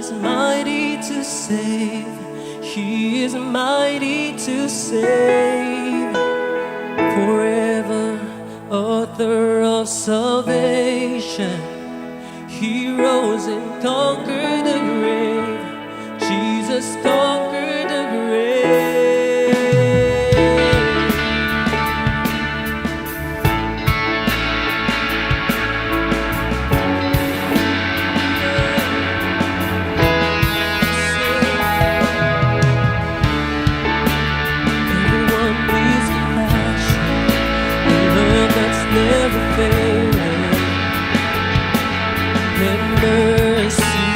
is mighty to save. He is mighty to save. Forever, author of salvation. He rose and conquered the grave. Jesus conquered the grave. Everyone needs compassion, a love that's never failing. Let mercy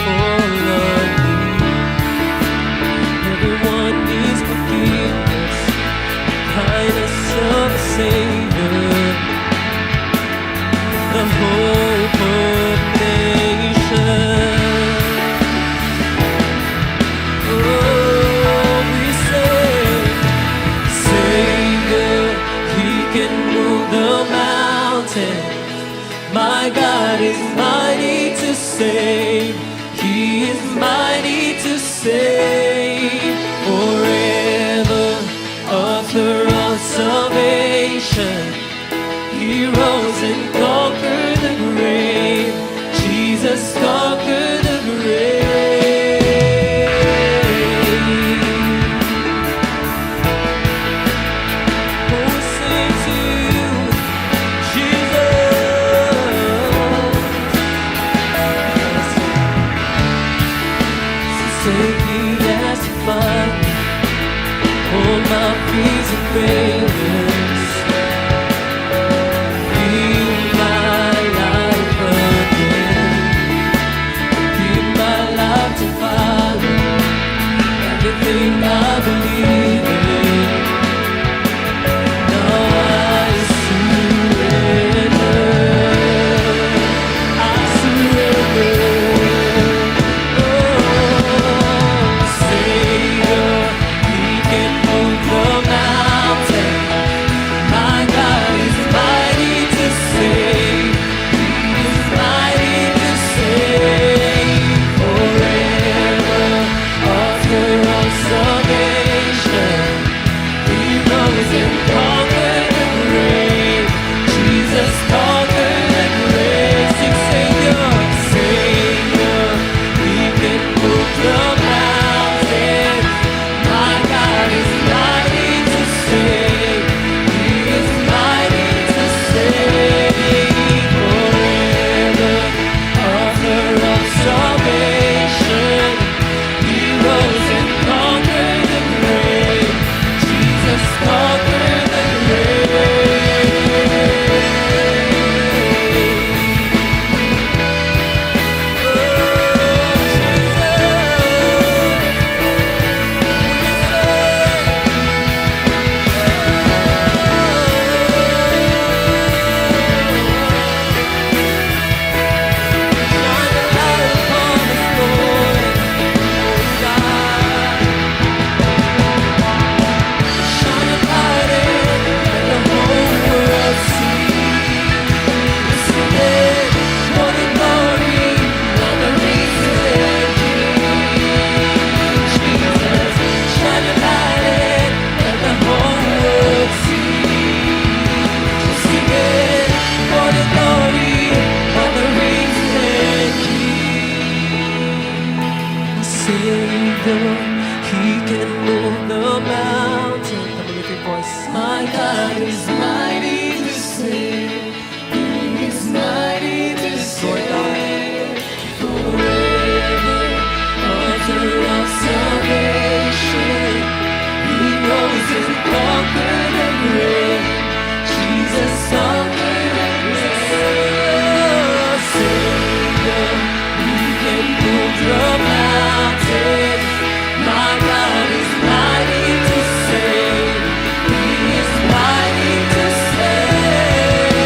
fall on me. Everyone needs forgiveness, the kindness of a Savior, the hope of nations. Oh, we say, Savior, He can move the mountain. My God is mighty to save. He is mighty to save. Forever, author of salvation. He rose and conquered the grave. Jesus conquered the grave. Oh, we sing to you, take me as to find me, hold my fears and failures, feel my life again, give my life to follow everything I believe in. Now I surrender, I surrender. Savior, He can move the mountain. Come on, lift your voice. My God is mighty to save. He is mighty to save. Forever, author of salvation. He rose and conquered the grave. Jesus conquered the grave. Savior, He can move the mountain. My God is mighty to save. He is mighty to save.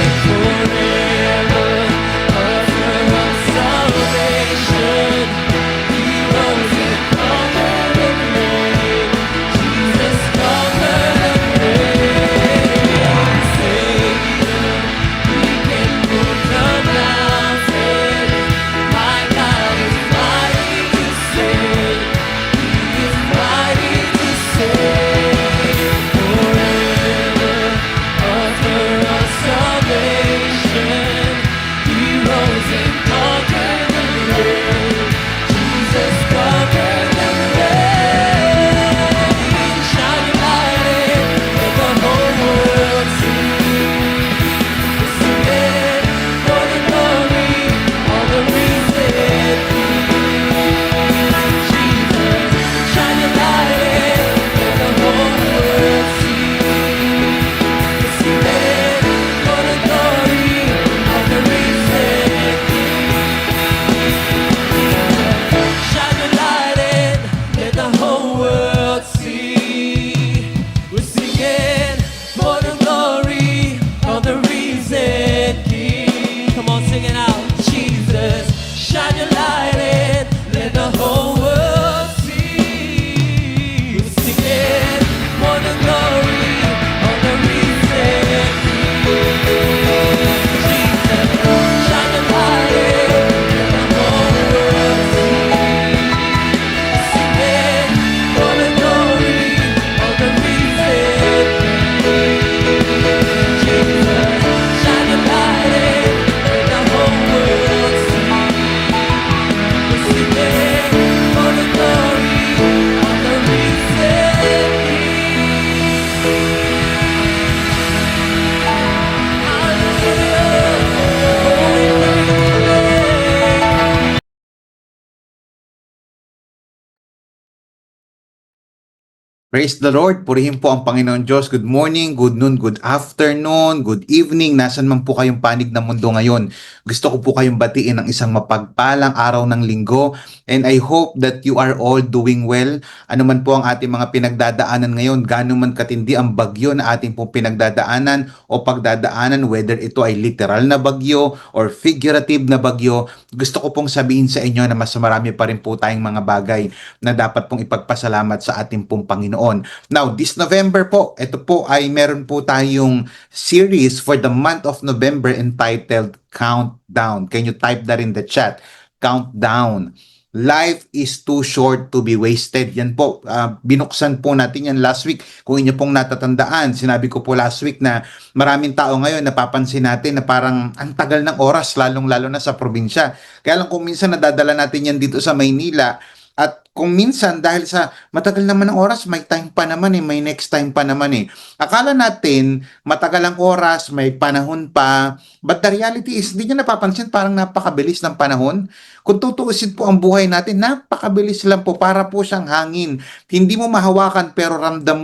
Praise the Lord. Purihin po ang Panginoon Diyos. Good morning, good noon, good afternoon, good evening. Nasaan man po kayong panig ng mundo ngayon. Gusto ko po kayong batiin ng isang mapagpalang araw ng linggo. And I hope that you are all doing well. Ano man po ang ating mga pinagdadaanan ngayon, gaano man katindi ang bagyo na ating po pinagdadaanan o pagdadaanan, whether ito ay literal na bagyo or figurative na bagyo, gusto ko pong sabihin sa inyo na mas marami pa rin po tayong mga bagay na dapat pong ipagpasalamat sa ating pong Panginoon. Now, this November po, ito po ay meron po tayong series for the month of November entitled Countdown. Can you type that in the chat? Countdown. Life is too short to be wasted. Yan po, binuksan po natin yan last week. Kung inyo pong natatandaan, sinabi ko po last week na maraming tao ngayon napapansin natin na parang ang tagal ng oras, lalong-lalo na sa probinsya. Kaya lang kung minsan nadadala natin yan dito sa Maynila, at kung minsan dahil sa matagal naman ang oras, may time pa naman may next time pa naman. Akala natin matagal ang oras, may panahon pa, but the reality is, hindi nyo napapansin parang napakabilis ng panahon. Kung tutuusin po ang buhay natin, napakabilis lang po, para po siyang hangin. Hindi mo mahawakan pero ramdam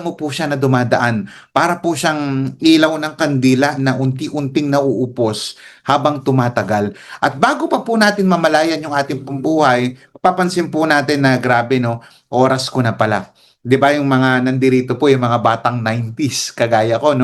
mo po siya na dumadaan. Para po siyang ilaw ng kandila na unti-unting nauupos habang tumatagal. At bago pa po natin mamalayan yung ating pambuhay, papansin po natin na grabe oras ko na pala. 'Di ba yung mga nandirito po, yung mga batang 90s kagaya ko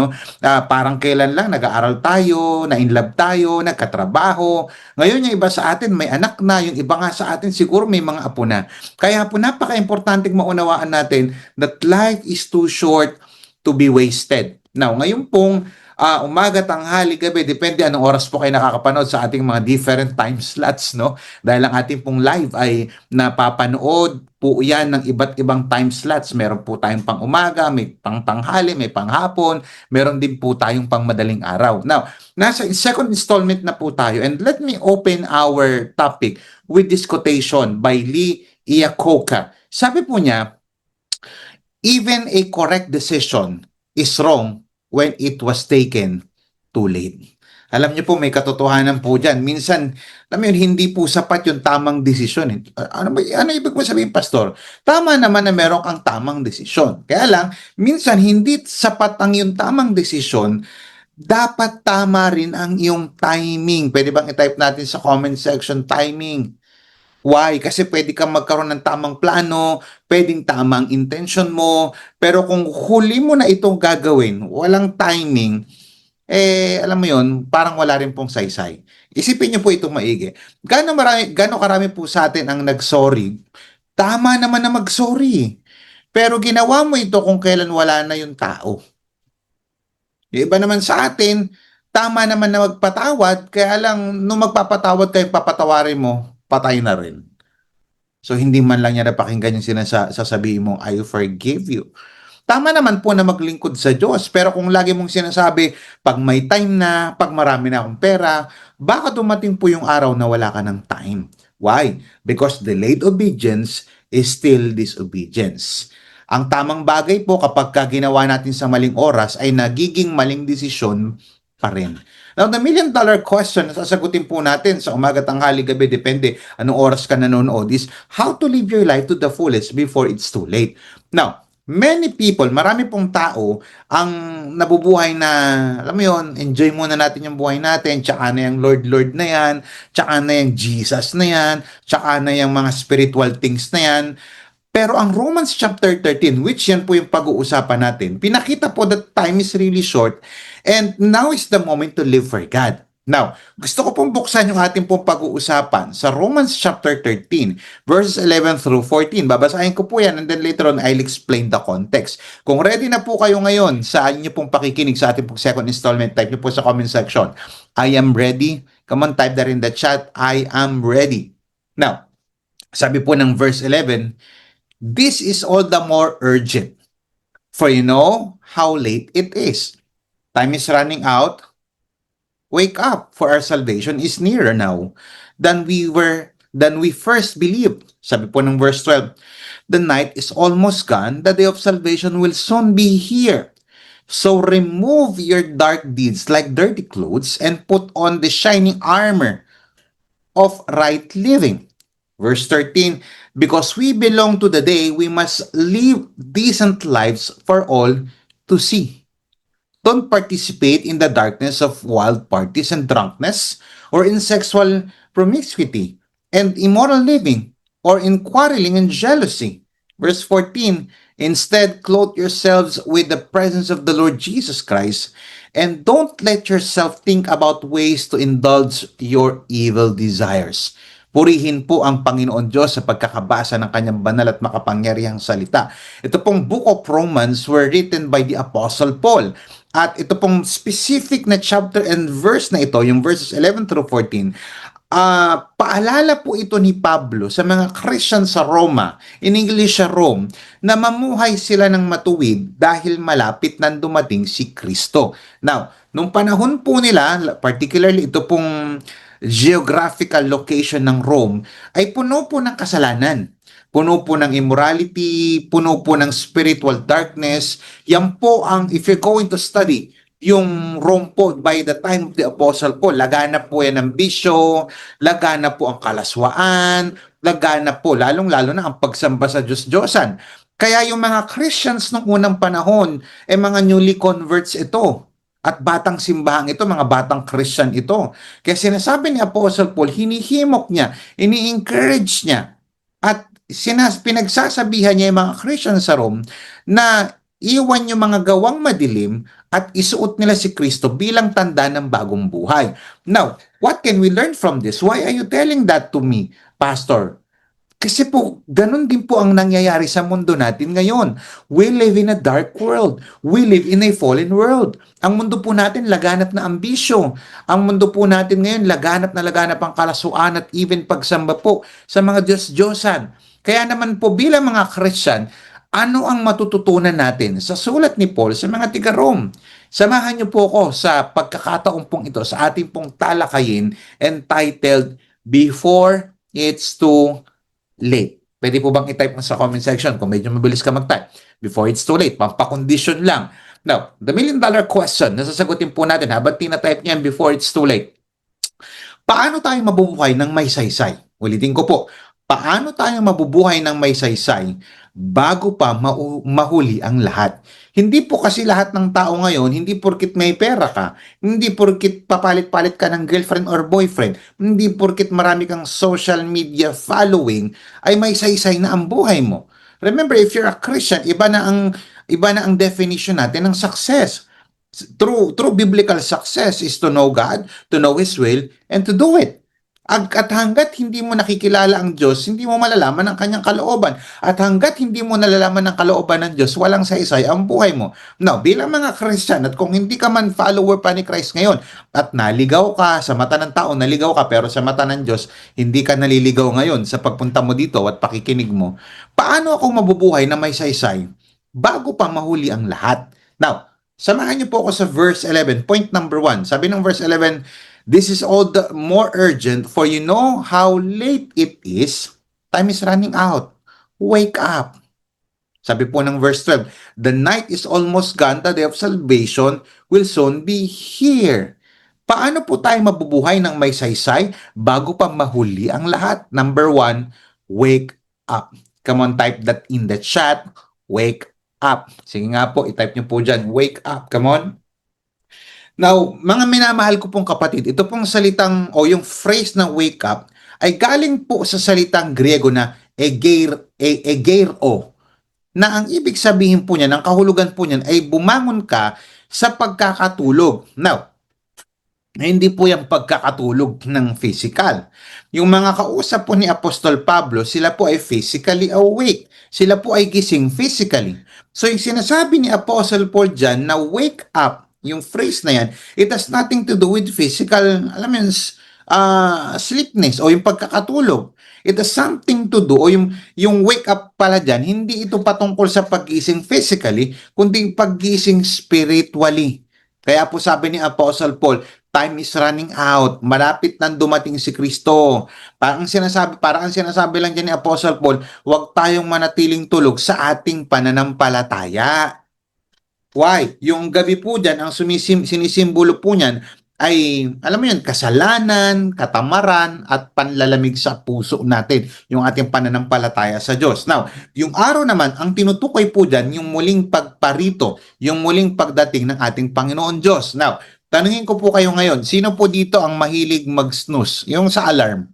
parang kailan lang nag-aaral tayo, na-inlove tayo, nagkatrabaho. Ngayon yung iba sa atin may anak na, yung iba nga sa atin siguro may mga apo na. Kaya po napaka-importanting maunawaan natin that life is too short to be wasted. Now, ngayon pong umaga, tanghali, gabi, depende anong oras po kayo nakakapanood sa ating mga different time slots, no? Dahil ang ating pong live ay napapanood po yan ng iba't ibang time slots. Meron po tayong pang umaga, may pang tanghali, may pang hapon, meron din po tayong pang madaling araw. Now, nasa second installment na po tayo, and let me open our topic with this quotation by Lee Iacocca. Sabi po niya, even a correct decision is wrong when it was taken too late. Alam niyo po, may katotohanan po dyan. Minsan, alam mo yun, hindi po sapat yung tamang desisyon. Ano ibig mo sabihin, Pastor? Tama naman na meron kang tamang desisyon. Kaya lang, minsan hindi sapat ang yung tamang desisyon, dapat tama rin ang iyong timing. Pwede bang i-type natin sa comment section, timing? Why? Kasi pwede kang magkaroon ng tamang plano, pwedeng tamang intention mo, pero kung huli mo na itong gagawin, walang timing, alam mo yun, parang wala rin pong saysay. Isipin niyo po itong maigi. Gaano karami po sa atin ang nag-sorry? Tama naman na mag-sorry. Pero ginawa mo ito kung kailan wala na yung tao. Yung iba naman sa atin, tama naman na magpatawad, kaya lang nung magpapatawad kayo, papatawarin mo, patay na rin. So, hindi man lang niya napakinggan yung sasabihin mo, I forgive you. Tama naman po na maglingkod sa Diyos, pero kung lagi mong sinasabi, pag may time na, pag marami na akong pera, baka dumating po yung araw na wala ka ng time. Why? Because delayed obedience is still disobedience. Ang tamang bagay po kapag ginawa natin sa maling oras ay nagiging maling desisyon pa rin. Now, the million-dollar question na sasagutin po natin sa umaga, tanghali, gabi, depende anong oras ka nanonood, is how to live your life to the fullest before it's too late. Now, many people, marami pong tao ang nabubuhay na, alam mo yun, enjoy muna natin yung buhay natin, tsaka na yung Lord na yan, tsaka na yung Jesus na yan, tsaka na yung mga spiritual things na yan. Pero ang Romans chapter 13, which yan po yung pag-uusapan natin, pinakita po that time is really short and now is the moment to live for God. Now, gusto ko pong buksan yung ating pong pag-uusapan sa Romans chapter 13, verses 11 through 14. Babasahin ko po yan and then later on, I'll explain the context. Kung ready na po kayo ngayon sa inyo pong pakikinig sa ating pong second installment, type nyo po sa comment section, I am ready. Come on, type that in the chat, I am ready. Now, sabi po ng verse 11, this is all the more urgent, for you know how late it is. Time is running out. Wake up, for our salvation is nearer now than we first believed. Sabi po ng verse 12, the night is almost gone, the day of salvation will soon be here. So remove your dark deeds like dirty clothes and put on the shining armor of right living. Verse 13, Because we belong to the day, we must live decent lives for all to see. Don't participate in the darkness of wild parties and drunkenness, or in sexual promiscuity and immoral living, or in quarreling and jealousy. Verse 14, instead, clothe yourselves with the presence of the Lord Jesus Christ, and don't let yourself think about ways to indulge your evil desires. Purihin po ang Panginoon Diyos sa pagkakabasa ng kanyang banal at makapangyarihang salita. Ito pong Book of Romans were written by the Apostle Paul. At ito pong specific na chapter and verse na ito, yung verses 11 through 14, paalala po ito ni Pablo sa mga Christian sa Roma, in English sa Rome, na mamuhay sila ng matuwid dahil malapit nang dumating si Kristo. Now, nung panahon po nila, particularly ito pong geographical location ng Rome, ay puno po ng kasalanan. Puno po ng immorality, puno po ng spiritual darkness. Yan po ang, if you're going to study, yung Rome po by the time of the Apostle Paul, laganap po yan ng bisyo, laganap po ang kalaswaan, laganap po, lalong-lalo na ang pagsamba sa Diyos-Diyosan. Kaya yung mga Christians nung unang panahon, mga newly converts ito. At batang simbahang ito, mga batang Christian ito. Kaya sinasabi ni Apostle Paul, hinihimok niya, ini-encourage niya, at pinagsasabihan niya yung mga Christian sa Rome na iwan yung mga gawang madilim at isuot nila si Kristo bilang tanda ng bagong buhay. Now, what can we learn from this? Why are you telling that to me, Pastor? Kasi po, ganun din po ang nangyayari sa mundo natin ngayon. We live in a dark world. We live in a fallen world. Ang mundo po natin laganap na ambisyo. Ang mundo po natin ngayon laganap na laganap ang kalasuan at even pagsamba po sa mga Diyos-Diyosan. Kaya naman po bilang mga Christian, ano ang matututunan natin sa sulat ni Paul sa mga tiga-Rome? Samahan niyo po ako sa pagkakataon pong ito sa ating pong talakayin entitled Before It's Too Late. Pwede po bang i-type mo sa comment section kung medyo mabilis ka mag-type? Before it's too late, pampakondisyon lang. Now, the million-dollar question na sasagutin po natin habang tina-type niyan before it's too late. Paano tayo mabubuhay ng may saysay? Ulitin ko po, paano tayo mabubuhay ng may saysay bago pa mahuli ang lahat? Hindi po kasi lahat ng tao ngayon, hindi porkit may pera ka, hindi porkit papalit-palit ka ng girlfriend or boyfriend, hindi porkit marami kang social media following, ay may saysay na ang buhay mo. Remember, if you're a Christian, iba na ang definition natin ng success. True biblical success is to know God, to know His will, and to do it. At hanggat hindi mo nakikilala ang Diyos, hindi mo malalaman ang kanyang kalooban. At hanggat hindi mo nalalaman ang kalooban ng Diyos, walang saysay ang buhay mo. Now, bilang mga Christian, at kung hindi ka man follower pa ni Christ ngayon, at naligaw ka sa mata ng tao, naligaw ka, pero sa mata ng Diyos, hindi ka naliligaw ngayon sa pagpunta mo dito at pakikinig mo, paano ako mabubuhay na may saysay bago pa mahuli ang lahat? Now, samahan niyo po ako sa verse 11, point number 1. Sabi ng verse 11, this is all the more urgent, for you know how late it is. Time is running out. Wake up. Sabi po ng verse 12, the night is almost gone, the day of salvation will soon be here. Paano po tayo mabubuhay ng may saysay bago pa mahuli ang lahat? Number 1, wake up. Come on, type that in the chat. Wake up. Sige nga po, itype nyo po dyan. Wake up. Come on. Now, mga minamahal ko pong kapatid, ito pong salitang o yung phrase na wake up ay galing po sa salitang Griego na egeiro, na ang ibig sabihin po niyan, ang kahulugan po niyan ay bumangon ka sa pagkakatulog. Now, hindi po yung pagkakatulog ng physical. Yung mga kausap po ni Apostol Pablo, sila po ay physically awake. Sila po ay gising physically. So yung sinasabi ni Apostle Paul dyan na wake up, yung phrase na yan, it has nothing to do with physical, alam mo, sleepness o yung pagkakatulog. It has something to do, o yung wake up pala dyan, hindi ito patungkol sa paggising physically, kundi paggising spiritually. Kaya po sabi ni Apostle Paul, time is running out, malapit nang dumating si Kristo. Parang ang sinasabi lang dyan ni Apostle Paul, huwag tayong manatiling tulog sa ating pananampalataya. Why? Yung gabi po dyan, ang sinisimbolo po niyan ay, alam mo yun, kasalanan, katamaran, at panlalamig sa puso natin, yung ating pananampalataya sa Diyos. Now, yung araw naman, ang tinutukoy po dyan, yung muling pagparito, yung muling pagdating ng ating Panginoon Diyos. Now, tanungin ko po kayo ngayon, sino po dito ang mahilig mag-snooze? Yung sa alarm.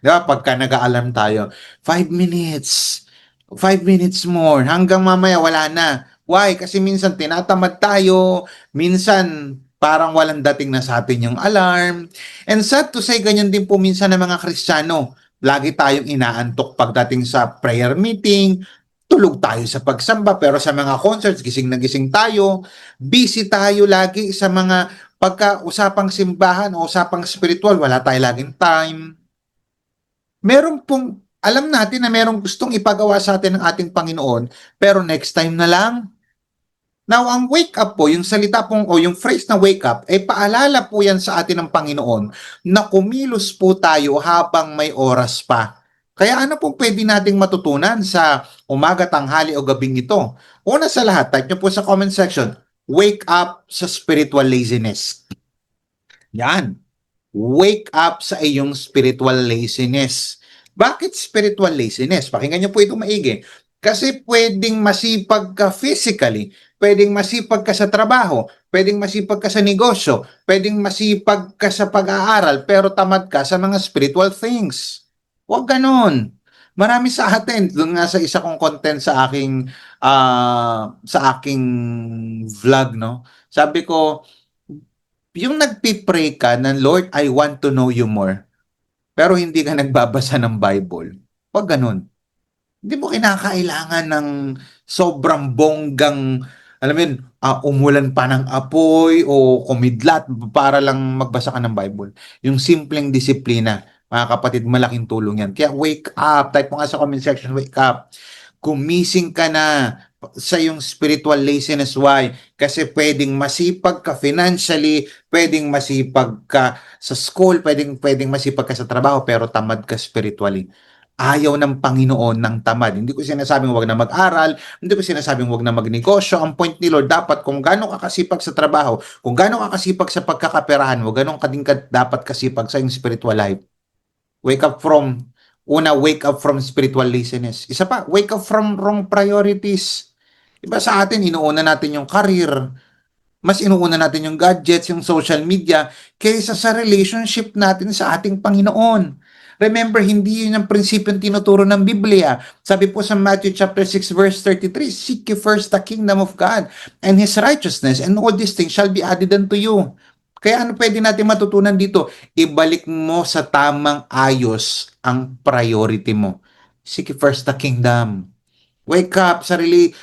Di ba? Pagka nag-a-alarm tayo, 5 minutes, 5 minutes more, hanggang mamaya wala na. Why? Kasi minsan tinatamad tayo, minsan parang walang dating na sa atin yung alarm. And sad to say, ganyan din po minsan ng mga Kristiyano. Lagi tayong inaantok pagdating sa prayer meeting, tulog tayo sa pagsamba, pero sa mga concerts, gising na gising tayo, busy tayo lagi sa mga pagka-usapang simbahan o usapang spiritual, wala tayo laging time. Meron pong, alam natin na merong gustong ipagawa sa atin ng ating Panginoon, pero next time na lang. Now, ang wake up po, yung salita pong, o yung phrase na wake up, ay paalala po yan sa atin ng Panginoon na kumilos po tayo habang may oras pa. Kaya ano pong pwede nating matutunan sa umaga, tanghali o gabing ito? Una sa lahat, type nyo po sa comment section, wake up sa spiritual laziness. Yan. Wake up sa iyong spiritual laziness. Bakit spiritual laziness? Pakinggan niyo po ito maigi. Kasi pwedeng masipag ka physically, pwedeng masipag ka sa trabaho, pwedeng masipag ka sa negosyo, pwedeng masipag ka sa pag-aaral, pero tamad ka sa mga spiritual things. Huwag ganon. Marami sa atin, doon nga sa isa kong content sa aking vlog, no? Sabi ko, yung nagpipray ka na, Lord, I want to know you more, pero hindi ka nagbabasa ng Bible, wag ganun. Hindi mo kinakailangan ng sobrang bonggang, alam mo yun, umulan pa ng apoy o kumidlat para lang magbasa ka ng Bible. Yung simpleng disiplina, mga kapatid, malaking tulong yan. Kaya wake up, type mo nga sa comment section, wake up. Gumising ka na sa yung spiritual laziness. Why? Kasi pwedeng masipag ka financially, pwedeng masipag ka sa school, pwedeng masipag ka sa trabaho, pero tamad ka spiritually. Ayaw ng Panginoon ng tamad. Hindi ko sinasabing wag na mag-aral, hindi ko sinasabing wag na magnegosyo. Ang point ni Lord, dapat kung gaano ka kasipag sa trabaho, kung gaano ka kasipag sa pagkakaperahan mo, gaano ka din dapat kasipag sa iyong spiritual life. Wake up from, wake up from spiritual laziness. Isa pa, wake up from wrong priorities. Iba sa atin, inuuna natin yung career, mas inuuna natin yung gadgets, yung social media, kaysa sa relationship natin sa ating Panginoon. Remember, hindi yun ang prinsipyo tinuturo ng Biblia. Sabi po sa Matthew chapter 6 verse 33, seek ye first the kingdom of God and His righteousness, and all these things shall be added unto you. Kaya ano pwede natin matutunan dito? Ibalik mo sa tamang ayos ang priority mo. Seek ye first the kingdom. Wake up sa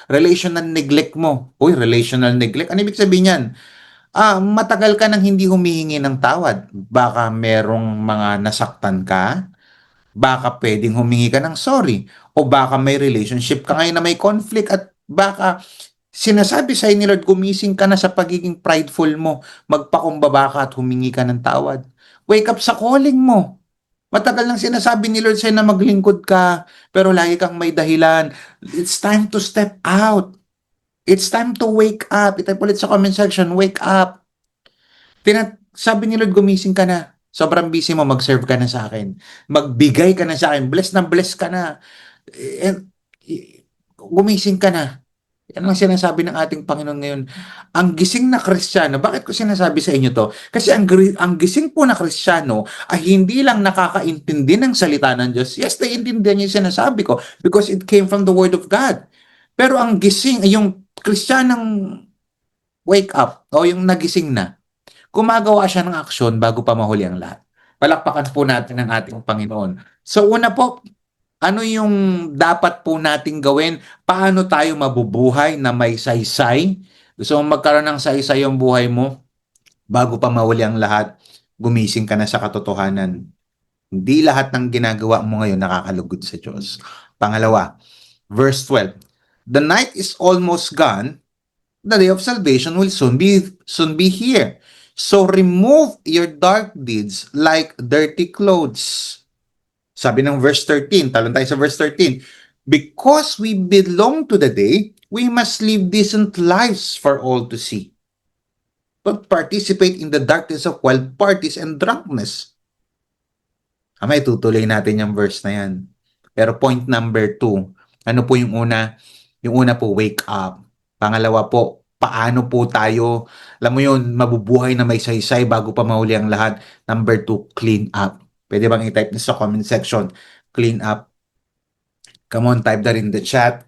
relational neglect mo. Uy, relational neglect. Ano ibig sabihin yan? Matagal ka nang hindi humihingi ng tawad. Baka merong mga nasaktan ka. Baka pwedeng humingi ka ng sorry. O baka may relationship ka ngayon na may conflict at baka sinasabi sa ni Lord, gumising ka na sa pagiging prideful mo. Magpakumbaba ka at humingi ka ng tawad. Wake up sa calling mo. Matagal nang sinasabi ni Lord sa'yo na maglingkod ka, pero lagi kang may dahilan. It's time to step out. It's time to wake up. Itype ulit sa comment section, wake up. Sabi ni Lord, gumising ka na. Sobrang busy mo, mag-serve ka na sa akin. Magbigay ka na sa akin. Bless na bless ka na. And, gumising ka na. Yan ang sinasabi ng ating Panginoon ngayon. Ang gising na Kristiyano, bakit ko sinasabi sa inyo to? Kasi ang gising po na Kristiyano ay hindi lang nakakaintindi ng salita ng Diyos. Yes, naiintindihan niya yung sinasabi ko because it came from the Word of God. Pero ang gising, yung Kristiyanang wake up o yung nagising na, gumagawa siya ng aksyon bago pa mahuli ang lahat. Palakpakan po natin ang ating Panginoon. So una po, ano yung dapat po nating gawin? Paano tayo mabubuhay na may saysay? Gusto mong magkaroon ng saysay yung buhay mo? Bago pa mahuli ang lahat, gumising ka na sa katotohanan. Hindi lahat ng ginagawa mo ngayon nakakalugod sa Diyos. Pangalawa, verse 12. The night is almost gone, the day of salvation will soon be here. So remove your dark deeds like dirty clothes. Sabi ng verse 13, talon tayo sa verse 13. Because we belong to the day, we must live decent lives for all to see. Don't participate in the darkness of wild parties and drunkenness. May tutuloy natin yung verse na yan. Pero point number 2, ano po yung una? Yung una po, wake up. Pangalawa po, paano po tayo, alam mo yun, mabubuhay na may saysay bago pa mahuli ang lahat. Number 2, clean up. Pwede bang i-type na sa comment section? Clean up. Come on, type that in the chat.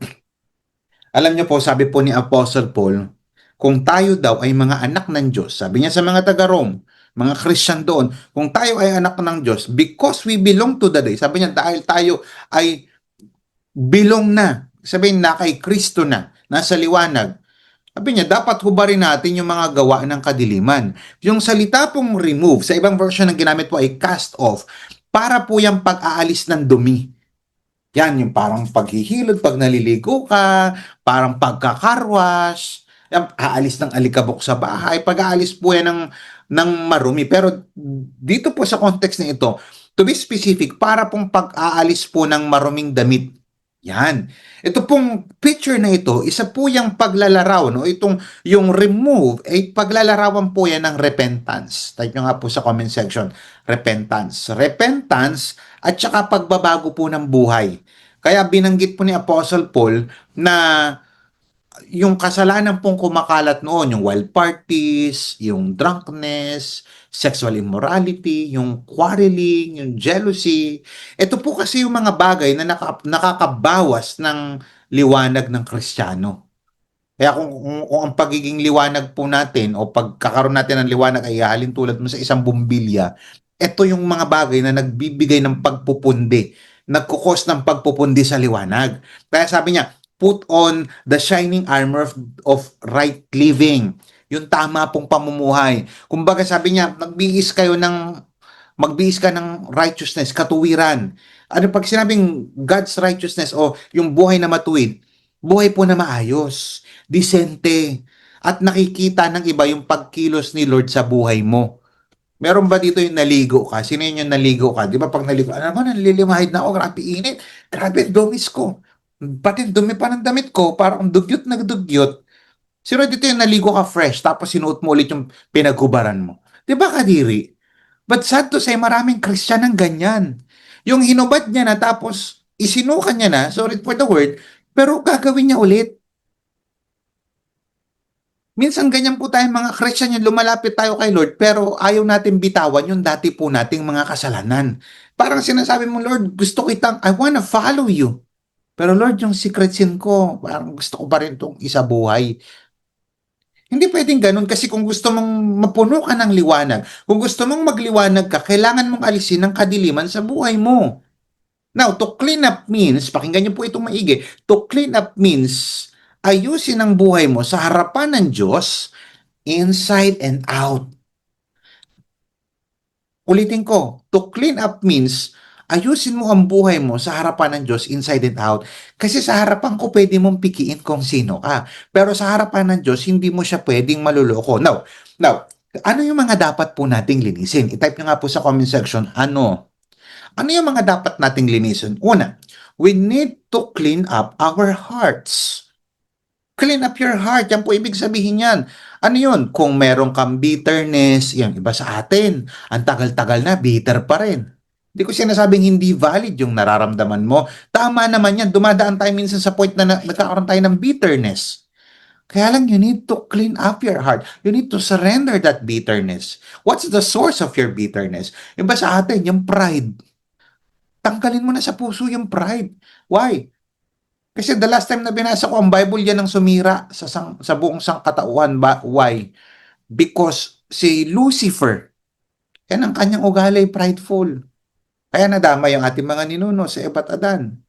Alam niyo po, sabi po ni Apostle Paul, kung tayo daw ay mga anak ng Diyos, sabi niya sa mga taga-Rome, mga Christian doon, kung tayo ay anak ng Diyos, because we belong to the day, sabi niya, dahil tayo ay belong na, sabihin na kay Kristo na, nasa liwanag, sabi niya, dapat hubarin natin yung mga gawa ng kadiliman. Yung salita pong remove, sa ibang version ng ginamit po ay cast off, para po yung pag-aalis ng dumi. Yan, yung parang paghihilod pag naliligo ka, parang pagkakarwash, yan, aalis ng alikabok sa bahay, pag-aalis po yan ng marumi. Pero dito po sa context na ito, to be specific, para pong pag-aalis po ng maruming damit. Yan. Ito pong picture na ito, isa po yung paglalaraw, no? Itong yung remove, ay paglalarawan po yan ng repentance. Type nyo nga po sa comment section, repentance. Repentance at saka pagbabago po ng buhay. Kaya binanggit po ni Apostle Paul na yung kasalanan pong kumakalat noon, yung wild parties, yung drunkenness, sexual immorality, yung quarreling, yung jealousy. Ito po kasi yung mga bagay na nakakabawas ng liwanag ng Kristiyano. Kaya kung ang pagiging liwanag po natin o pagkakaroon natin ng liwanag ay hahalin tulad mo sa isang bumbilya, ito yung mga bagay na nagbibigay ng pagpupundi, nagkukos ng pagpupundi sa liwanag. Kaya sabi niya, put on the shining armor of right living. Yung tama pong pamumuhay. Kumbaga sabi niya, magbihis ka ng righteousness, katuwiran. Ano pag sinabing God's righteousness o yung buhay na matuwid, buhay po na maayos, disente, at nakikita ng iba yung pagkilos ni Lord sa buhay mo. Meron ba dito yung naligo ka? Sino yun yung naligo ka? Di ba pag naligo, ano naman, nalilimahid na ako, grabe init, grabe dumis ko. Pati dumi pa ng damit ko, parang dugyot na dugyot. Sino dito yung naligo ka fresh, tapos sinuot mo ulit yung pinaghubaran mo. Di ba kadiri? But sad to say, maraming Christian ng ganyan. Yung hinubad niya na tapos isinukan niya na, sorry for the word, pero gagawin niya ulit. Minsan ganyan po tayong mga Christian yung lumalapit tayo kay Lord pero ayaw natin bitawan yung dati po nating mga kasalanan. Parang sinasabi mo, Lord, gusto kitang, I wanna follow you. Pero Lord, yung secret sin ko, parang gusto ko pa rin itong isabuhay. Hindi pwedeng ganun kasi kung gusto mong mapuno ka ng liwanag, kung gusto mong magliwanag ka, kailangan mong alisin ang kadiliman sa buhay mo. Now, to clean up means, pakinggan niyo po itong maigi, to clean up means, ayusin ang buhay mo sa harapan ng Diyos, inside and out. Ulitin ko, to clean up means, ayusin mo ang buhay mo sa harapan ng Diyos, inside and out. Kasi sa harapan ko, pwede mong pikiin kung sino ka. Pero sa harapan ng Diyos, hindi mo siya pwedeng maluloko. Now, ano yung mga dapat po nating linisin? I-type nyo nga po sa comment section, ano? Ano yung mga dapat nating linisin? Una, we need to clean up our hearts. Clean up your heart. Yan po ibig sabihin yan. Ano yun? Kung meron kang bitterness, yung iba sa atin, ang tagal-tagal na, bitter pa rin. Hindi ko sinasabing hindi valid yung nararamdaman mo. Tama naman yan. Dumadaan tayo minsan sa point na nagkakaroon tayo ng bitterness. Kaya lang, you need to clean up your heart. You need to surrender that bitterness. What's the source of your bitterness? Iba sa atin, yung pride. Tanggalin mo na sa puso yung pride. Why? Kasi the last time na binasa ko ang Bible, yan ang sumira sa buong sangkatauhan. Why? Because si Lucifer, yan ang kanyang ugali, prideful. Kaya nadama yung ating mga ninuno sa Eva at Adan.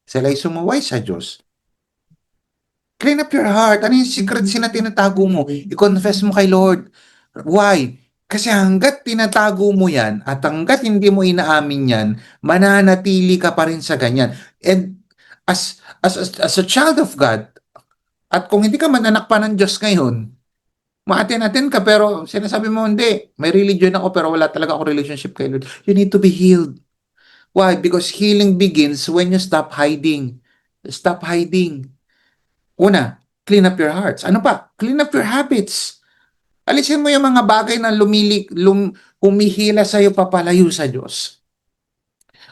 Sila'y sumuway sa Diyos. Clean up your heart. Ano yung secret sin na tinatago mo? I-confess mo kay Lord. Why? Kasi hanggat tinatago mo yan at hanggat hindi mo inaamin yan, mananatili ka pa rin sa ganyan. And as a child of God, at kung hindi ka man anak pa ng Diyos ngayon, maatin-atin ka pero sinasabi mo hindi, may religion ako pero wala talaga ako relationship kay Lord. You need to be healed. Why? Because healing begins when you stop hiding. Stop hiding. Una, clean up your hearts. Ano pa? Clean up your habits. Alisin mo yung mga bagay na humihila sa'yo papalayo sa Diyos.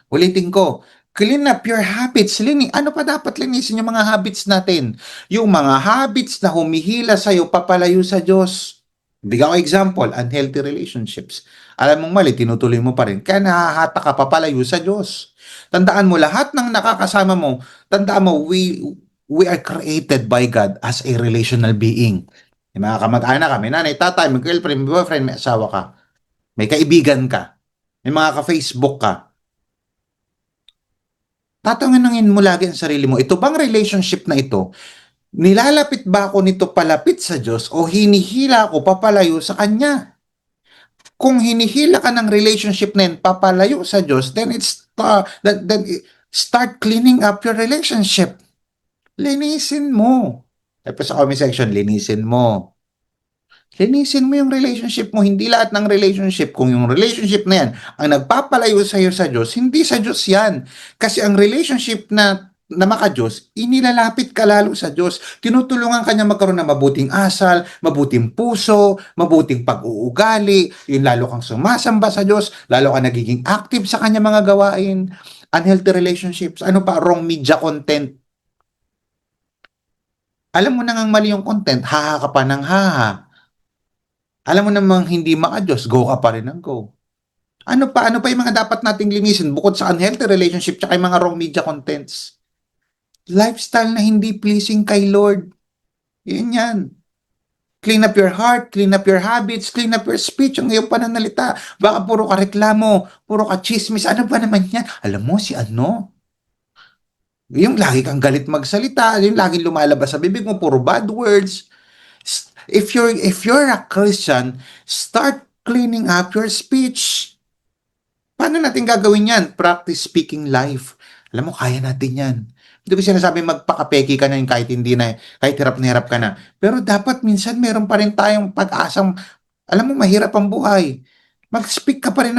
Ulitin ko, clean up your habits. Ano pa dapat linisin yung mga habits natin? Yung mga habits na humihila sa'yo papalayo sa Diyos. Bigyan ko example, unhealthy relationships. Alam mong mali, tinutuloy mo pa rin. Kaya nahahata ka papalayo sa Diyos. Tandaan mo, lahat ng nakakasama mo, tandaan mo, we are created by God as a relational being. May mga kamag-anak ka, may nanay, tatay, may girlfriend, may boyfriend, may asawa ka. May kaibigan ka. May mga ka-Facebook ka. Tatanungin mo lagi ang sarili mo, ito bang relationship na ito, nilalapit ba ako nito palapit sa Diyos o hinihila ako papalayo sa Kanya? Kung hinihila ka ng relationship na yun papalayo sa Diyos, then start cleaning up your relationship. Linisin mo. Tapos sa comment section, linisin mo. Linisin mo yung relationship mo. Hindi lahat ng relationship. Kung yung relationship na yan ang nagpapalayo sa iyo sa Diyos, hindi sa Diyos yan. Kasi ang relationship na maka-Diyos, inilalapit ka lalo sa Diyos. Tinutulungan ka niya magkaroon ng mabuting asal, mabuting puso, mabuting pag-uugali, yung lalo kang sumasamba sa Diyos, lalo ka nagiging active sa kanya mga gawain. Unhealthy relationships, ano pa, wrong media content. Alam mo na ngang mali yung content, haha ka pa ng haha. Alam mo namang hindi maka-Diyos, go ka pa rin ng go. Ano pa yung mga dapat nating linisin bukod sa unhealthy relationship tsaka yung mga wrong media contents? Lifestyle na hindi pleasing kay Lord. Yan. Clean up your heart, clean up your habits, clean up your speech, ang iyong pananalita. Baka puro ka reklamo, puro ka chismis, ano ba naman yan? Alam mo si ano? Yung lagi kang galit magsalita, yung laging lumalabas sa bibig mo, puro bad words. If you're a Christian, start cleaning up your speech. Paano natin gagawin yan? Practice speaking life. Alam mo, kaya natin yan. Hindi ko sinasabi magpakapeki ka na yun kahit hindi na, kahit hirap na hirap ka na. Pero dapat minsan meron pa rin tayong pag-asang, alam mo, mahirap ang buhay. Mag-speak ka pa rin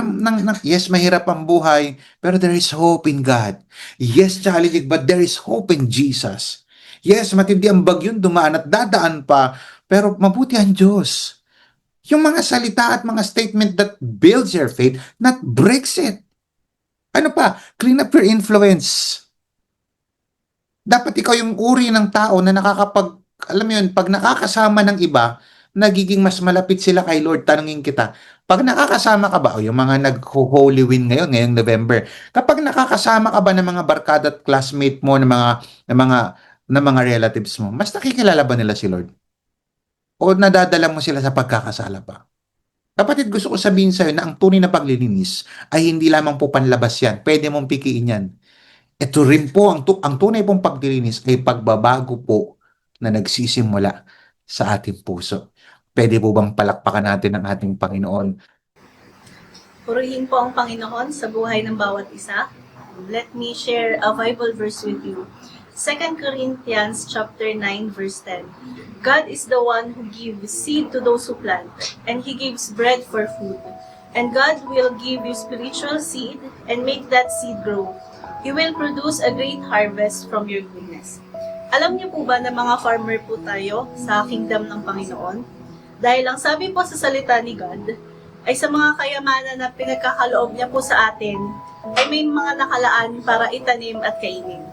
yes, mahirap ang buhay, pero there is hope in God. Yes, challenging, but there is hope in Jesus. Yes, matindi ang bagyong dumaan at dadaan pa, pero mabuti ang Diyos. Yung mga salita at mga statement that builds your faith, not breaks it. Ano pa? Clean up your influence. Dapat ikaw yung uri ng tao na alam mo yun, pag nakakasama ng iba, nagiging mas malapit sila kay Lord. Tanungin kita, pag nakakasama ka ba, o yung mga nag-Holy Win ngayon, ngayong November, kapag nakakasama ka ba ng mga barkada at classmate mo, ng mga relatives mo, mas nakikilala ba nila si Lord? O nadadala mo sila sa pagkakasala pa? Kapatid, gusto ko sabihin sa'yo na ang tunay na paglilinis ay hindi lamang po panlabas yan. Pwede mong pikiin yan. Ito rin po, ang tunay pong paglilinis ay pagbabago po na nagsisimula sa ating puso. Pwede po bang palakpakan natin ang ating Panginoon? Purihin po ang Panginoon sa buhay ng bawat isa. Let me share a Bible verse with you. 2 Corinthians chapter 9 verse 10. God is the one who gives seed to those who plant, and He gives bread for food. And God will give you spiritual seed and make that seed grow. He will produce a great harvest from your goodness. Alam niyo po ba na mga farmer po tayo sa kingdom ng Panginoon? Dahil ang sabi po sa salita ni God, ay sa mga kayamanan na pinagkakaloob niya po sa atin, ay may mga nakalaan para itanim at kainin.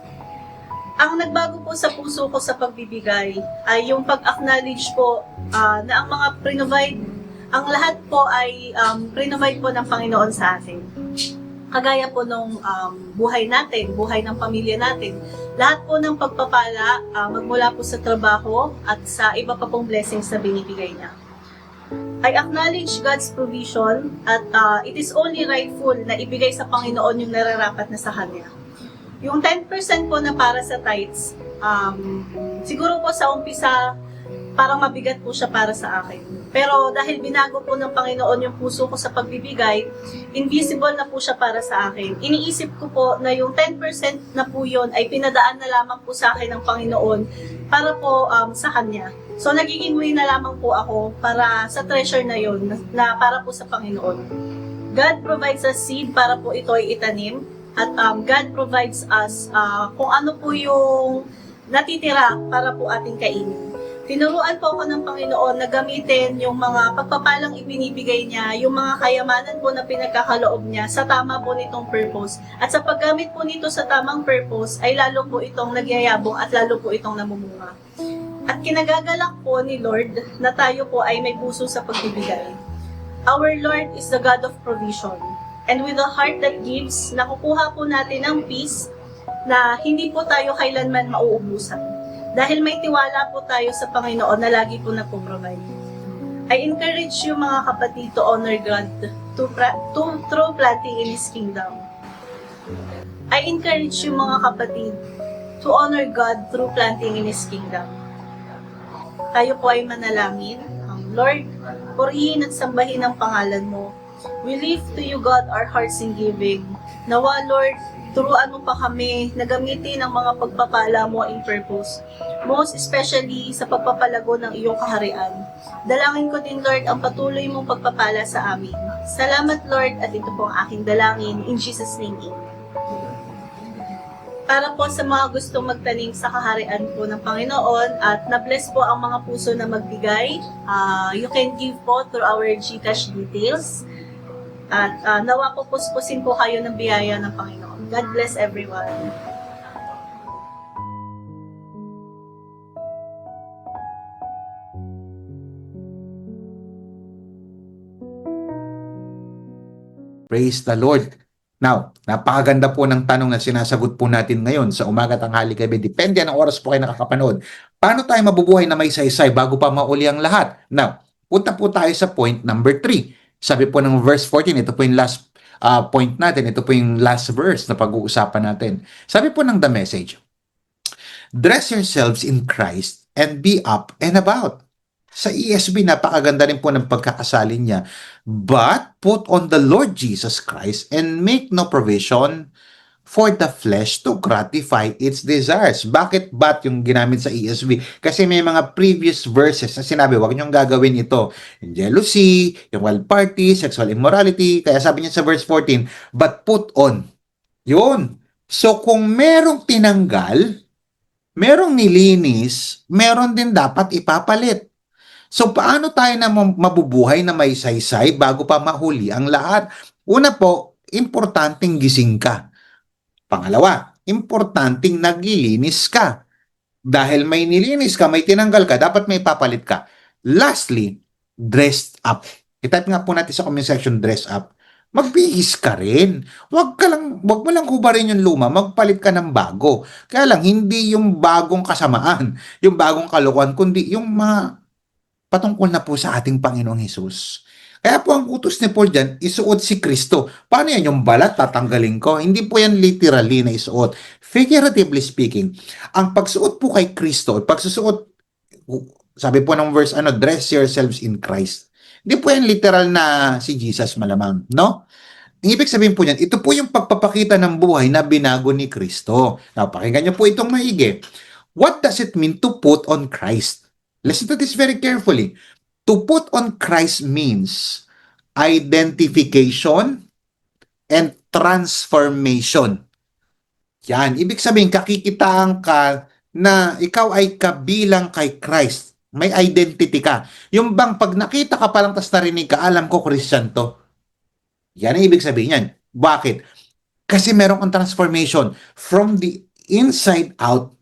Ang nagbago po sa puso ko sa pagbibigay ay yung pag-acknowledge po na ang mga pre-provide, ang lahat po ay pre-provide po ng Panginoon sa atin. Kagaya po nung buhay natin, buhay ng pamilya natin, lahat po ng pagpapala magmula po sa trabaho at sa iba pa pong blessings na binibigay niya. I acknowledge God's provision at it is only rightful na ibigay sa Panginoon yung nararapat na sa Kanya. Yung 10% po na para sa tithes, siguro po sa umpisa, parang mabigat po siya para sa akin. Pero dahil binago po ng Panginoon yung puso ko sa pagbibigay, invisible na po siya para sa akin. Iniisip ko po na yung 10% na po yun ay pinadaan na lamang po sa akin ng Panginoon para po sa Kanya. So nagiging way na lamang po ako para sa treasure na yun, na para po sa Panginoon. God provides us seed para po ito ay itanim. At God provides us kung ano po yung natitira para po ating kainin. Tinuruan po ako ng Panginoon na gamitin yung mga pagpapalang ibinibigay niya, yung mga kayamanan po na pinagkakaloob niya sa tama po nitong purpose. At sa paggamit po nito sa tamang purpose, ay lalo po itong nagyayabong at lalo po itong namumunga. At kinagagalak po ni Lord na tayo po ay may puso sa pagbibigay. Our Lord is the God of provision. And with a heart that gives, nakukuha po natin ang peace na hindi po tayo kailanman mauubusan. Dahil may tiwala po tayo sa Panginoon na lagi po nagpo-provide. I encourage you mga kapatid to honor God through planting in His kingdom. I encourage you mga kapatid to honor God through planting in His kingdom. Tayo po ay manalangin. Lord, purihin at sambahin ang pangalan mo. We lift to you, God, our hearts in giving. Nawa, Lord, turuan mo pa kami na gamitin ang mga pagpapala mo in purpose. Most especially sa pagpapalago ng iyong kaharian. Dalangin ko din, Lord, ang patuloy mong pagpapala sa amin. Salamat, Lord, at ito po ang aking dalangin. In Jesus' name, amen. Para po sa mga gustong magtanim sa kaharian po ng Panginoon at na-bless po ang mga puso na magbigay, you can give po through our GCash details. At nawa po puspusin po kayo ng biyaya ng Panginoon. God bless everyone. Praise the Lord. Now, napakaganda po ng tanong na sinasagot po natin ngayon sa umaga, tanghali, gabi. Depende ang oras po kayo nakakapanood. Paano tayo mabubuhay na may saysay bago pa mauli ang lahat? Now, punta po tayo sa point number 3. Sabi po ng verse 14, ito po yung last point natin. Ito po yung last verse na pag-uusapan natin. Sabi po ng The Message, dress yourselves in Christ and be up and about. Sa ESV, napakaganda rin po ng pagkakasalin niya. But put on the Lord Jesus Christ and make no provision for the flesh to gratify its desires. Bakit but yung ginamit sa ESV? Kasi may mga previous verses na sinabi, huwag niyong gagawin ito. Yung jealousy, yung wild party, sexual immorality. Kaya sabi niya sa verse 14, but put on. Yun. So kung merong tinanggal, merong nilinis, meron din dapat ipapalit. So, paano tayo na mabubuhay na may saysay bago pa mahuli ang lahat? Una po, importanteng gising ka. Pangalawa, importanteng naglilinis ka. Dahil may nilinis ka, may tinanggal ka, dapat may papalit ka. Lastly, dressed up. I-type nga po natin sa comment section, dress up. Magbihis ka rin. Wag mo lang hubarin yung luma, magpalit ka ng bago. Kaya lang, hindi yung bagong kasamaan, yung bagong kalokohan, kundi yung mga patungkol na po sa ating Panginoong Hesus. Kaya po ang utos ni Paul dyan, isuot si Kristo. Paano yan? Yung balat, tatanggalin ko? Hindi po yan literally na isuot. Figuratively speaking, ang pagsuot po kay Kristo, pagsusuot, sabi po ng verse, dress yourselves in Christ. Hindi po yan literal na si Jesus malamang, no? Ang ibig sabihin po niyan, ito po yung pagpapakita ng buhay na binago ni Kristo. Now, pakinggan niyo po itong maigi. What does it mean to put on Christ? Listen to this very carefully. To put on Christ means identification and transformation. Yan. Ibig sabihin, kakikitaan ka na ikaw ay kabilang kay Christ. May identity ka. Yung bang pag nakita ka palang tas narinig ka, alam ko Christian to. Yan ang ibig sabihin yan. Bakit? Kasi meron kang transformation from the inside out.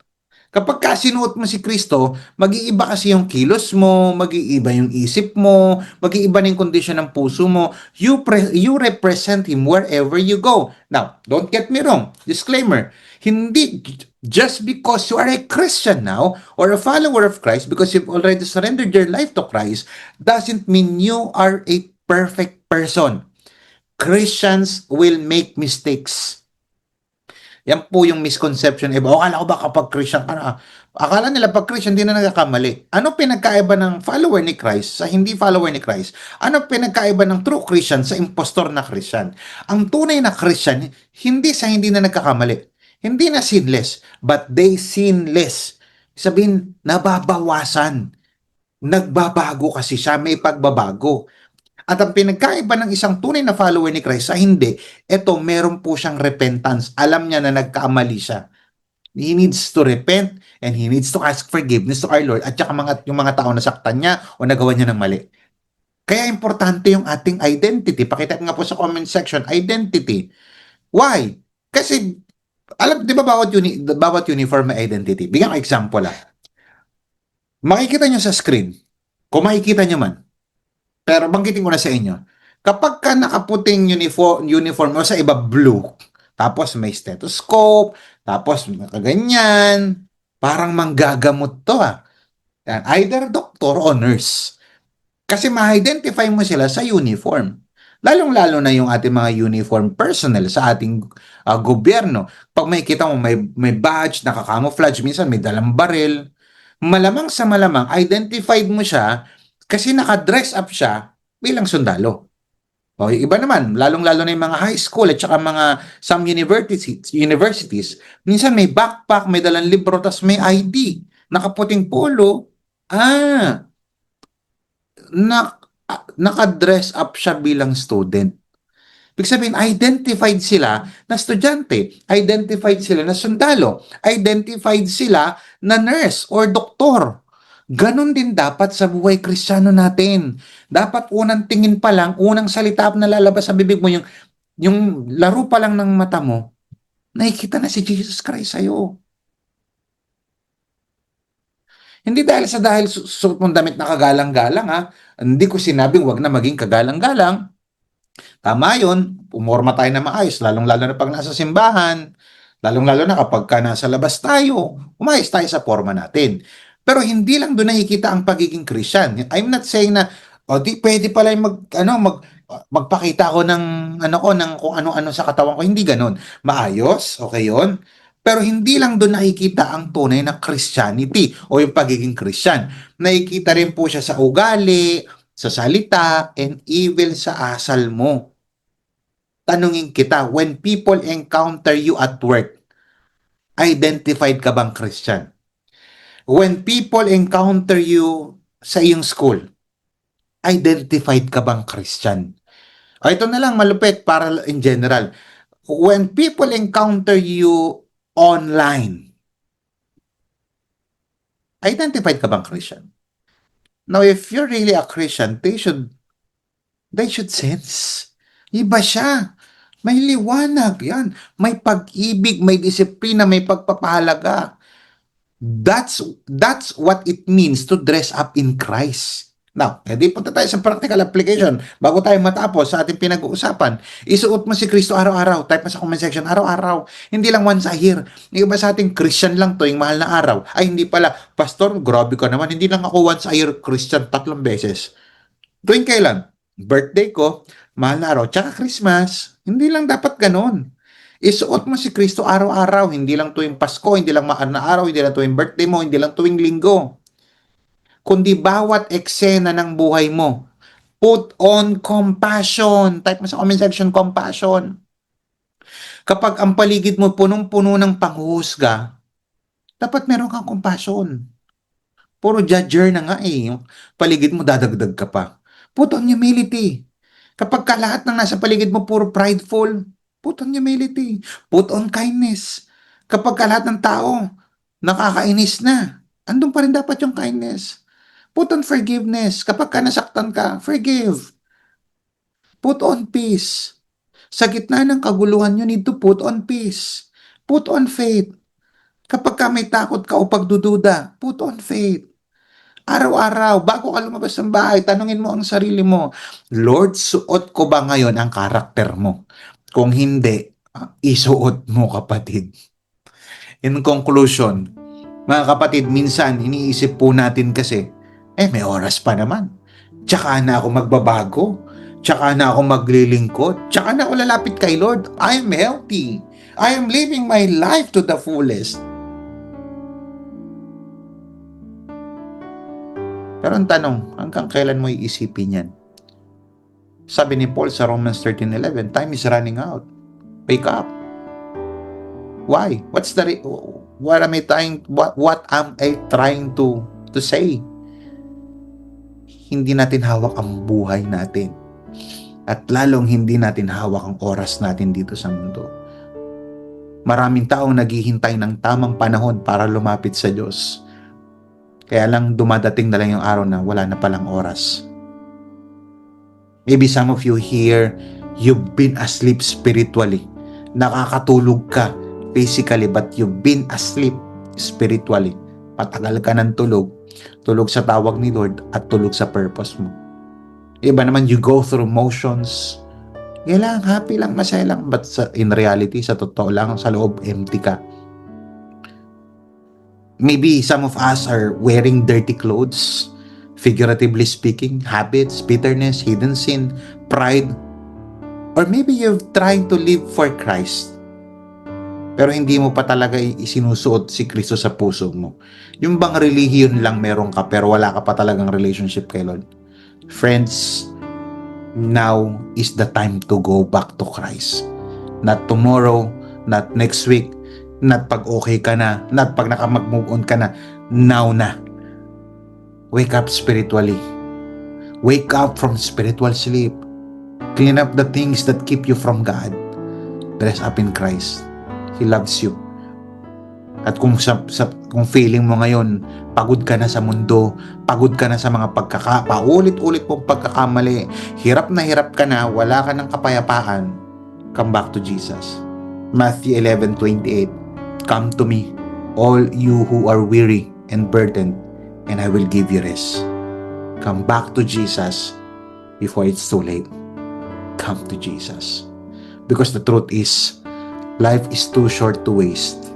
Kapag sinuot mo si Kristo, mag-iiba kasi yung kilos mo, mag-iiba yung isip mo, mag-iiba na yung kondisyon ng puso mo. You represent Him wherever you go. Now, don't get me wrong. Disclaimer, hindi just because you are a Christian now or a follower of Christ, because you've already surrendered your life to Christ, doesn't mean you are a perfect person. Christians will make mistakes. Yan po yung misconception. Akala ko ba kapag Christian ka na? Akala nila pag Christian, hindi na nagkakamali. Ano pinagkaiba ng follower ni Christ sa hindi follower ni Christ? Ano pinagkaiba ng true Christian sa impostor na Christian? Ang tunay na Christian, hindi na nagkakamali. Hindi na sinless, but they sinless. Sabihin, nababawasan. Nagbabago kasi siya, may pagbabago. At ang pinagkaiba ng isang tunay na follower ni Christ sa hindi, meron po siyang repentance. Alam niya na nagkamali siya. He needs to repent and he needs to ask forgiveness to our Lord at saka yung mga tao nasaktan niya o nagawa niya ng mali. Kaya importante yung ating identity. Pakita nga po sa comment section, identity. Why? Kasi, alam, di ba bawat uniform may identity? Bigyan ko example lang. Makikita nyo sa screen, kung makikita nyo man, pero banggitin ko na sa inyo, kapag ka nakaputing uniform mo sa iba blue, tapos may stethoscope, tapos ganyan, parang manggagamot to Yan, either doctor or nurse. Kasi ma-identify mo sila sa uniform. Lalong-lalo na yung ating mga uniform personnel sa ating gobyerno. Pag may kita mo may badge, naka-camouflage, minsan may dalang baril, malamang sa malamang, identified mo siya kasi naka-dress up siya bilang sundalo. O, iba naman, lalong-lalo na yung mga high school at saka mga some universities, minsan may backpack, may dalang libro, tas may ID, nakaputing polo, na, naka-dress up siya bilang student. Ibig sabihin, identified sila na estudyante, identified sila na sundalo, identified sila na nurse or doktor. Ganon din dapat sa buhay Kristiyano natin. Dapat unang tingin pa lang, unang salita na lalabas sa bibig mo, yung laro pa lang ng mata mo, nakikita na si Jesus Christ sa'yo. Hindi dahil suot mong damit na kagalang-galang Hindi ko sinabing wag na maging kagalang-galang. Tama yun, pumorma tayo na maayos, lalong-lalo na pag nasa simbahan, lalong-lalo na kapag ka nasa labas tayo, umayos tayo sa forma natin. Pero hindi lang doon nakikita ang pagiging Christian. I'm not saying na, di pwede pala yung magpakita ko ng kung ano-ano sa katawan ko. Hindi ganoon. Maayos, okay yun. Pero hindi lang doon nakikita ang tunay na Christianity o yung pagiging Christian. Nakikita rin po siya sa ugali, sa salita, and even sa asal mo. Tanungin kita, when people encounter you at work, identified ka bang Christian? When people encounter you sa iyong school, identified ka bang Christian? Ito na lang malupit para in general. When people encounter you online, identified ka bang Christian? Now, if you're really a Christian, they should sense. Iba siya. May liwanag yan. May pag-ibig, may disiplina, may pagpapahalaga. That's what it means to dress up in Christ. Now, hindi punta tayo sa practical application. Bago tayo matapos sa ating pinag-uusapan, isuot mo si Kristo araw-araw. Type mo sa comment section, araw-araw. Hindi lang once a year. Yung iba sa ating Christian lang to, yung mahal na araw. Ay, hindi pala. Pastor, grabe ka naman. Hindi lang ako once a year Christian 3 beses. Tuwing kailan? Birthday ko, mahal na araw, tsaka Christmas. Hindi lang dapat ganon. Isuot mo si Kristo araw-araw, hindi lang tuwing Pasko, hindi lang mahal na araw, hindi lang tuwing birthday mo, hindi lang tuwing linggo. Kundi bawat eksena ng buhay mo. Put on compassion. Type mo sa comment section, compassion. Kapag ang paligid mo punong-puno ng panghuhusga, dapat meron kang compassion. Puro judger na nga yung paligid mo, dadagdag ka pa. Put on humility. Kapag ka lahat ng nasa paligid mo puro prideful, put on humility. Put on kindness. Kapag ka lahat ng tao nakakainis na, andun pa rin dapat yung kindness. Put on forgiveness. Kapag ka nasaktan ka, forgive. Put on peace. Sa gitna ng kaguluhan, you need to put on peace. Put on faith. Kapag ka may takot ka o pagdududa, put on faith. Araw-araw, bago ka lumabas ng bahay, tanungin mo ang sarili mo, Lord, suot ko ba ngayon ang karakter mo? Kung hindi, isuot mo, kapatid. In conclusion, mga kapatid, minsan iniisip po natin kasi, may oras pa naman. Tsaka na ako magbabago. Tsaka na ako maglilingkod. Tsaka na ako lalapit kay Lord. I am healthy. I am living my life to the fullest. Pero ang tanong, hanggang kailan mo iisipin yan? Sabi ni Paul sa Romans 13:11, time is running out. Wake up. Why? What am I trying to say? Hindi natin hawak ang buhay natin. At lalong hindi natin hawak ang oras natin dito sa mundo. Maraming taong naghihintay ng tamang panahon para lumapit sa Diyos. Kaya lang dumadating na lang yung araw na wala na palang oras. Maybe some of you here, you've been asleep spiritually. Nakakatulog ka physically, but you've been asleep spiritually. Patagal ka ng tulog. Tulog sa tawag ni Lord at tulog sa purpose mo. Iba naman, you go through motions. Lang, happy lang, masaya lang. But in reality, sa totoo lang, sa loob, empty ka. Maybe some of us are wearing dirty clothes. Figuratively speaking, habits, bitterness, hidden sin, pride. Or maybe you're trying to live for Christ. Pero hindi mo pa talaga isinusuot si Kristo sa puso mo. Yung bang relihiyon lang meron ka pero wala ka pa talagang relationship kay Lord. Friends, now is the time to go back to Christ. Not tomorrow, not next week, not pag okay ka na, not pag nakamag-move on ka na. Now na. Wake up spiritually. Wake up from spiritual sleep. Clean up the things that keep you from God. Dress up in Christ. He loves you. At kung feeling mo ngayon, pagod ka na sa mundo, pagod ka na sa mga paulit-ulit mong pagkakamali, hirap ka na, wala ka ng kapayapaan, come back to Jesus. Matthew 11:28, come to me, all you who are weary and burdened, and I will give you rest. Come back to Jesus before it's too late. Come to Jesus. Because the truth is, life is too short to waste,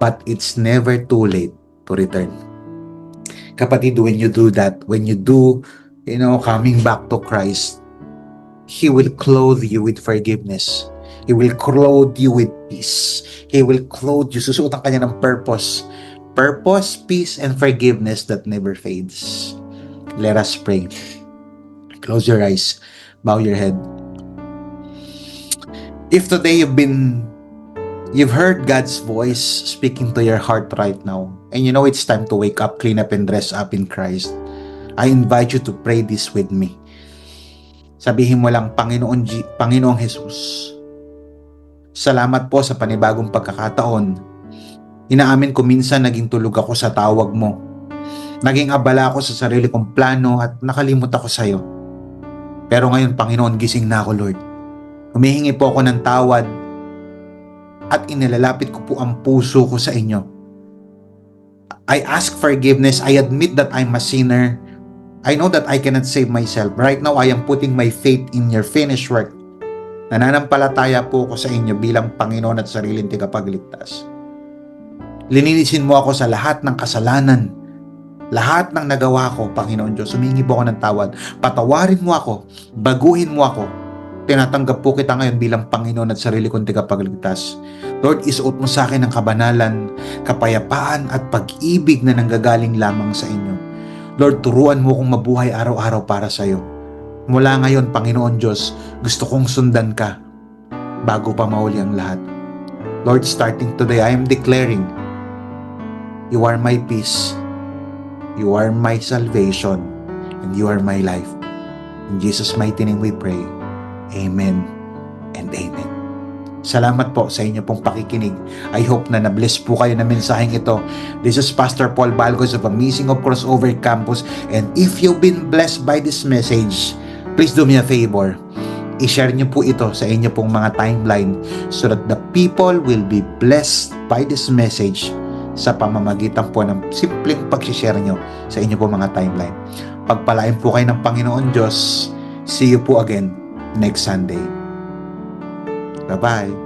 but it's never too late to return. Kapatid, when you do that, when you do, coming back to Christ, He will clothe you with forgiveness. He will clothe you with peace. He will clothe you. Susuotan ka niya ng purpose. Purpose, peace, and forgiveness that never fades. Let us pray. Close your eyes. Bow your head. If today you've heard God's voice speaking to your heart right now, and you know it's time to wake up, clean up, and dress up in Christ, I invite you to pray this with me. Sabihin mo lang, Panginoong Jesus, salamat po sa panibagong pagkakataon. Inaamin ko minsan naging tulog ako sa tawag mo. Naging abala ako sa sarili kong plano at nakalimot ako sa iyo. Pero ngayon, Panginoon, gising na ako, Lord. Humihingi po ako ng tawad at inilalapit ko po ang puso ko sa inyo. I ask forgiveness. I admit that I'm a sinner. I know that I cannot save myself. Right now, I am putting my faith in your finished work. Nananampalataya po ako sa inyo bilang Panginoon at sariling tagapagligtas. Lininisin mo ako sa lahat ng kasalanan. Lahat ng nagawa ko, Panginoon Diyos, humingi po ako ng tawad. Patawarin mo ako, baguhin mo ako. Tinatanggap po kita ngayon bilang Panginoon at sarili kong tagapagligtas. Lord, isuot mo sa akin ang kabanalan, kapayapaan at pag-ibig na nanggagaling lamang sa inyo. Lord, turuan mo kong mabuhay araw-araw para sa iyo. Mula ngayon, Panginoon Diyos, gusto kong sundan ka bago pa mauli ang lahat. Lord, starting today, I am declaring, you are my peace. You are my salvation, and you are my life. In Jesus' mighty name we pray. Amen and amen. Salamat po sa inyo pong pakikinig. I hope na na-bless po kayo na mensaheng ito. This is Pastor Paul Balgos of Amazing of Crossover Campus. And if you've been blessed by this message, please do me a favor. I-share niyo po ito sa inyo pong mga timeline so that the people will be blessed by this message sa pamamagitan po ng simpleng pag-share nyo sa inyo po mga timeline. Pagpalain po kayo ng Panginoon Diyos. See you po again next Sunday. Bye-bye.